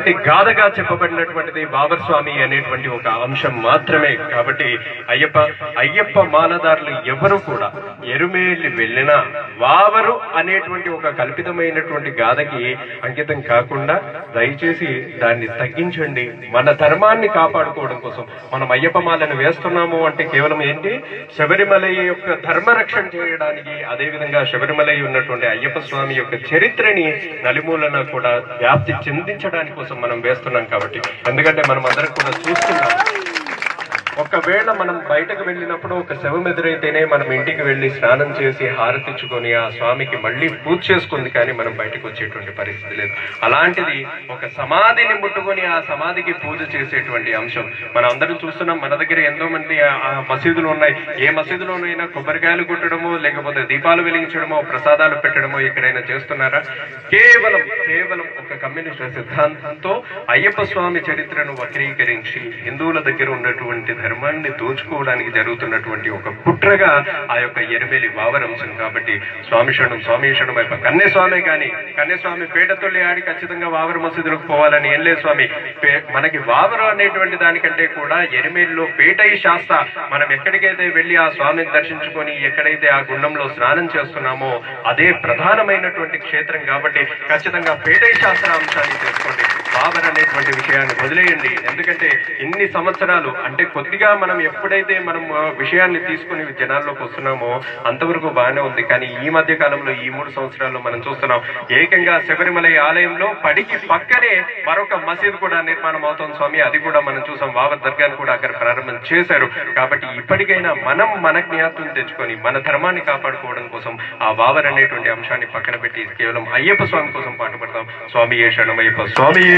అనేటువంటి గాథగా చెప్పబడినటువంటిది వావర్ స్వామి అనేటువంటి ఒక అంశం మాత్రమే. కాబట్టి అయ్యప్ప మాలదారులు ఎవరు కూడా ఎరుమేలి వెళ్ళినా వావరు అనేటువంటి ఒక కల్పితమైనటువంటి గాథకి అంకితం కాకుండా దయచేసి దాన్ని తగ్గించండి. మన ధర్మాన్ని కాపాడుకోవడం కోసం మనం అయ్యప్ప మాలను వేస్తున్నాము అంటే కేవలం ఏంటి, శబరిమల యొక్క ధర్మరక్షణ చేయడానికి, అదేవిధంగా శబరిమల ఉన్నటువంటి అయ్యప్ప స్వామి యొక్క చరిత్రని నలుమూలన కూడా వ్యాప్తి చెందించడానికి కోసం మనం వేస్తున్నాం. కాబట్టి ఎందుకంటే మనం అందరం కూడా చూస్తున్నాం, ఒకవేళ మనం బయటకు వెళ్ళినప్పుడు ఒక శవం ఎదురైతేనే మనం ఇంటికి వెళ్ళి స్నానం చేసి హారతిచ్చుకొని ఆ స్వామికి మళ్ళీ పూజ చేసుకుంది, కానీ మనం బయటకు వచ్చేటువంటి పరిస్థితి లేదు. అలాంటిది ఒక సమాధిని ముట్టుకొని ఆ సమాధికి పూజ చేసేటువంటి అంశం మనం అందరం చూస్తున్నాం. మన దగ్గర ఎంతో మంది మసీదులు ఉన్నాయి. ఏ మసీదులోనైనా కొబ్బరికాయలు కొట్టడమో లేకపోతే దీపాలు వెలిగించడమో ప్రసాదాలు పెట్టడమో ఎక్కడైనా చేస్తున్నారా? కేవలం ఒక కమ్యూనిస్ట్ సిద్ధాంతంతో అయ్యప్ప స్వామి చరిత్రను వక్రీకరించి హిందువుల దగ్గర ఉన్నటువంటి ధర్మాన్ని దోచుకోవడానికి జరుగుతున్నటువంటి ఒక కుట్రగా ఆ యొక్క ఎరుమేలి వావర్ అంశం. కాబట్టి స్వామి శరణం అయిపో కన్యస్వామి, కానీ కన్యస్వామి పేటతొల్లి ఆడి ఖచ్చితంగా వావర్ మసీదులకు పోవాలని ఏం లేదు స్వామి. మనకి వావరు అనేటువంటి దానికంటే కూడా ఎరుమేలిలో పేటై శాస్త, మనం ఎక్కడికైతే వెళ్ళి ఆ స్వామిని దర్శించుకొని ఎక్కడైతే ఆ గుండంలో స్నానం చేస్తున్నామో అదే ప్రధానమైనటువంటి క్షేత్రం. కాబట్టి ఖచ్చితంగా పేటై శాస్త్ర అంశాన్ని తెలుసుకోండి. వావర్ అనేటువంటి విషయాన్ని వదిలేయండి. ఎందుకంటే ఇన్ని సంవత్సరాలు అంటే కొద్దిగా మనం ఎప్పుడైతే మనం విషయాన్ని తీసుకుని జనాల్లోకి వస్తున్నామో అంతవరకు బాగానే ఉంది. కానీ ఈ మధ్య కాలంలో ఈ 3 సంవత్సరాల్లో మనం చూస్తున్నాం, ఏకంగా శబరిమల ఆలయంలో పడికి పక్కనే మరొక మసీదు కూడా నిర్మాణం అవుతుంది స్వామి. అది కూడా మనం చూసాం, వావర్ దర్గాను కూడా అక్కడ ప్రారంభం చేశారు. కాబట్టి ఇప్పటికైనా మనం మన జ్ఞాపకం తెచ్చుకొని మన ధర్మాన్ని కాపాడుకోవడం కోసం ఆ వావర్ అనేటువంటి అంశాన్ని పక్కన పెట్టి కేవలం అయ్యప్ప స్వామి కోసం పాటుపడతాం. స్వామియే శరణమయ్యప్ప, స్వామియే